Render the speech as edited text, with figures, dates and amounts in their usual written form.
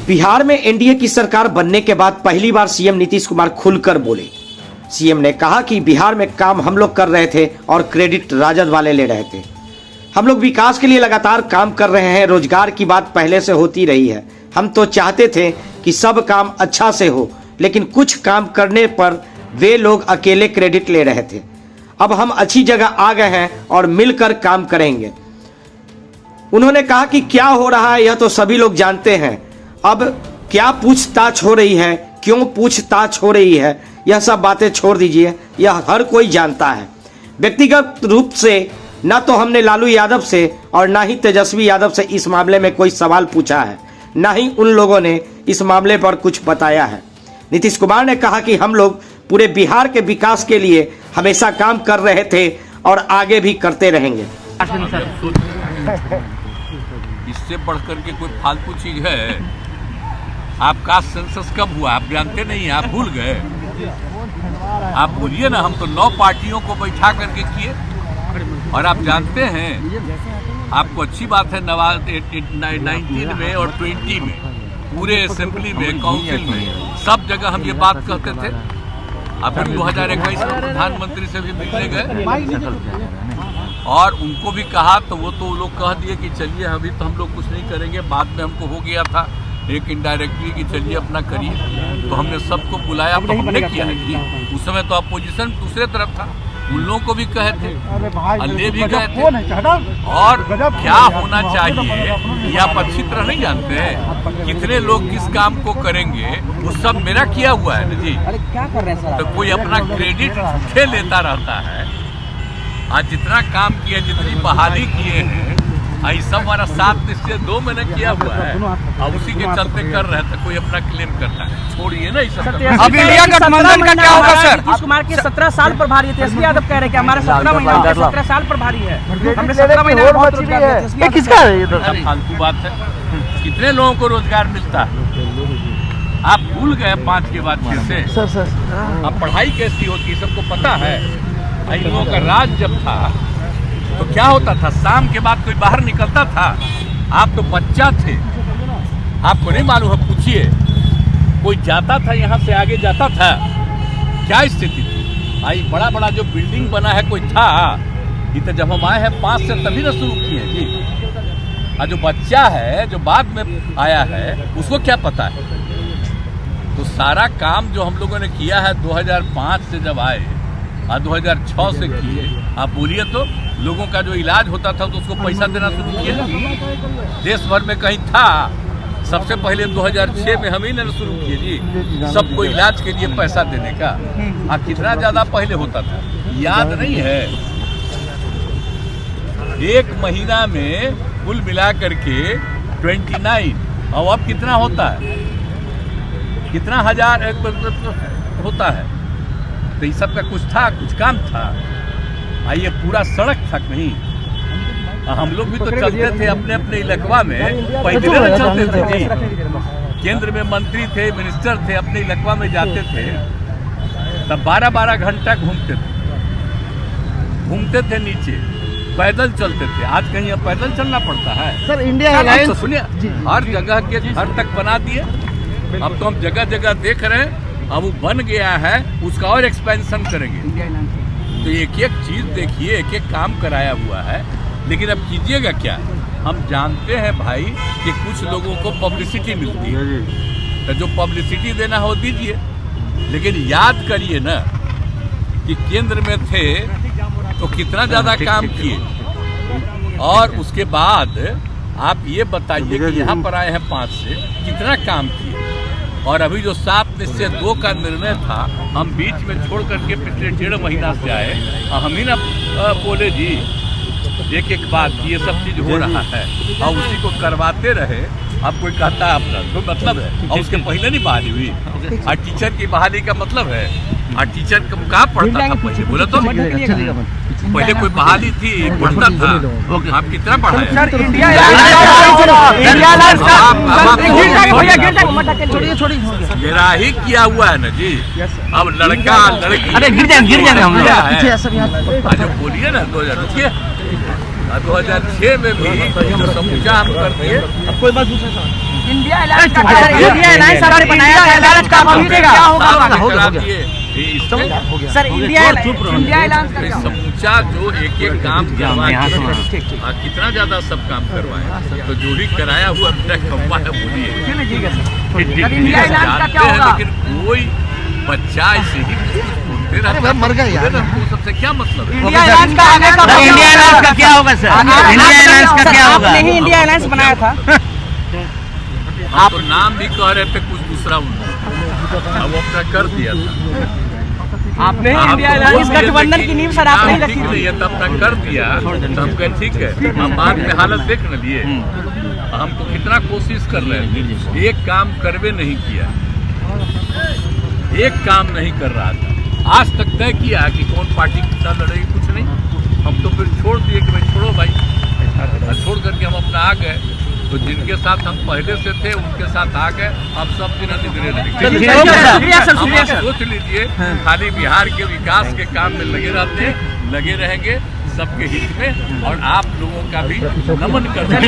बिहार में एनडीए की सरकार बनने के बाद पहली बार सीएम नीतीश कुमार खुलकर बोले। सीएम ने कहा कि बिहार में काम हम लोग कर रहे थे और क्रेडिट राजद वाले ले रहे थे। हम लोग विकास के लिए लगातार काम कर रहे हैं। रोजगार की बात पहले से होती रही है। हम तो चाहते थे कि सब काम अच्छा से हो, लेकिन कुछ काम करने पर वे लोग अकेले क्रेडिट ले रहे थे। अब हम अच्छी जगह आ गए हैं और मिलकर काम करेंगे। उन्होंने कहा कि क्या हो रहा है यह तो सभी लोग जानते हैं। अब क्या पूछताछ हो रही है, क्यों पूछताछ हो रही है, यह सब बातें छोड़ दीजिए, यह हर कोई जानता है। व्यक्तिगत रूप से न तो हमने लालू यादव से और न ही तेजस्वी यादव से इस मामले में कोई सवाल पूछा है, न ही उन लोगों ने इस मामले पर कुछ बताया है। नीतीश कुमार ने कहा कि हम लोग पूरे बिहार के विकास के लिए हमेशा काम कर रहे थे और आगे भी करते रहेंगे। इससे बढ़कर के कोई फालतू चीज है? आपका सेंसस कब हुआ? आप जानते नहीं हैं, आप भूल गए। आप बोलिए ना, हम तो 9 पार्टियों को बैठा करके किए। और आप जानते हैं, आपको अच्छी बात है, 19 में और 20 में पूरे असेंबली में, काउंसिल में, सब जगह हम ये बात कहते थे। अब 2021 में प्रधानमंत्री से भी मिलने गए और उनको भी कहा, तो वो लोग कह दिए कि चलिए अभी तो हम लोग कुछ नहीं करेंगे। बाद में हमको हो गया था एक इनडायरेक्टली कि चलिए अपना करिए, तो हमने सबको बुलाया, तो हमने किया है जी। उस समय तो अपोजिशन दूसरे तरफ था, उन लोगों को भी कहे थे, ले भी गए थे। और क्या होना चाहिए ये आप अच्छी तरह नहीं जानते हैं। कितने लोग किस काम को करेंगे वो सब मेरा किया हुआ है ना जी। तो कोई अपना क्रेडिट झूठे लेता रहता है। आज जितना काम किया, जितनी बहाली किए हैं, आई सब हमारा 7 निश्चय 2 महीने किया हुआ है। अब उसी के चलते कर रहे थे, कोई अपना क्लेम करता है। छोड़िए ना इस अब इंडिया गठबंधन का क्या होगा सर? नीतीश कुमार के 17 साल पर भारी है। तेजस्वी यादव कह रहे हैं कि हमारे 17 महीना 17 साल पर भारी है। हमने 17 महीना बहुत रोजगार दिया। ये किसका है? ये तो फालतू बात है। कितने लोगों को रोजगार मिलता है? आप भूल गए 5 के बाद फिर से। सर अब पढ़ाई कैसी होती है सबको पता है। इन लोगों का राज जब था तो क्या होता था, शाम के बाद कोई बाहर निकलता था? आप तो बच्चा थे, आपको नहीं मालूम है, पूछिए। कोई जाता था, यहाँ से आगे जाता था, क्या स्थिति थी? आई बड़ा बड़ा जो बिल्डिंग बना है, कोई था? ये तो जब हम आए हैं 5 से तभी ना शुरू किए जी। और जो बच्चा है, जो बाद में आया है, उसको क्या पता है? तो सारा काम जो हम लोगों ने किया है 2005 से जब आए और 2006 से किए, आप बोलिए तो लोगों का जो इलाज होता था तो उसको पैसा देना शुरू किए। देश भर में कहीं था? सबसे पहले 2006 में हम ही ने शुरू किए जी, सबको इलाज के लिए पैसा देने का। कितना ज्यादा पहले होता था याद नहीं है? 1 महीना में कुल मिला करके 29, और अब कितना होता है? कितना हजार होता है? तो ये सब का कुछ था, कुछ काम था। ये पूरा सड़क था कहीं? हम लोग भी तो चलते थे अपने अपने इलाका में, पैदल चलते थे जी। केंद्र में मंत्री थे, मिनिस्टर थे, अपने इलाका में जाते थे, तब 12-12 घंटा घूमते थे नीचे, पैदल चलते थे। आज कहीं अब पैदल चलना पड़ता है सर इंडिया अलायंस तो सुनिए, हर जगह के घर तक बना दिए। अब तो हम जगह जगह देख रहे हैं, अब वो बन गया है, उसका और एक्सपेंशन करेंगे। तो एक एक चीज देखिए, एक एक काम कराया हुआ है। लेकिन अब कीजिएगा क्या? हम जानते हैं भाई कि कुछ लोगों को पब्लिसिटी मिलती है, तो जो पब्लिसिटी देना हो दीजिए। लेकिन याद करिए ना कि केंद्र में थे तो कितना ज्यादा काम किए, और उसके बाद आप ये बताइए कि यहाँ पर आए हैं 5 से, कितना काम किए। और अभी जो 7 निश्चय 2 का निर्णय था, हम बीच में छोड़ करके पिछले 1.5 महीना से आए, हम ही ना बोले जी एक एक बात, ये सब चीज हो रहा है और उसी को करवाते रहे। अब कोई कहता है अपना कोई मतलब है, और उसके पहले नहीं बहाली हुई। और टीचर की बहाली का मतलब है, और टीचर कहाँ पढ़ता था पहले? बोले तो पहले कोई बहाली थी, पढ़ता था। आप कितना पढ़ा है? मेरा ही किया हुआ है ना जी। अब लड़का लड़की, अरे गिर जाएंगे हम लोग। बोलिए ना 2006 में भी समूचा हम करते हैं। कोई बात इंडिया अलायंस का इंडिया अलायंस आपने बनाया था, अलायंस का क्या होगा सर? इंडिया अलायंस का समूचा जो एक काम करवाया, कितना ज्यादा सब काम करवाए, तो जो भी कराया हुआ कम्बा है बोलिए। इंडिया अलायंस का क्या होगा? लेकिन कोई बच्चा ऐसे ही बोलते रहता, मर गए यार। सबसे क्या मतलब है? इंडिया अलायंस का आगे का इंडिया अलायंस का क्या होगा सर? इंडिया अलायंस का क्या होगा? आपने ही इंडिया अलायंस बनाया था। आप तो नाम भी कह रहे थे कुछ दूसरा, उन्होंने अब अपना कर दिया था। आपने ही इंडिया अलायंस गठबंधन की नींव सर आपने ही रखी थी, तब तक कर दिया तो हम कहे ठीक है। हम बाद में हालत देख न लिए, हम तो कितना कोशिश कर रहे थे, एक काम करवे नहीं किया, एक काम नहीं कर रहा था। आज तक तय किया कि कौन पार्टी कितना लड़ेगी, कुछ नहीं। हम तो फिर छोड़ दिए कि भाई छोड़ो भाई, छोड़ करके हम अपना आ गए। तो जिनके साथ हम पहले से थे उनके साथ आ गए, अब सब दिन निगरे रहेंगे। सोच लीजिए, खाली बिहार के विकास के काम में लगे रहते हैं, लगे रहेंगे सबके हित में, और आप लोगों का भी नमन करते हैं।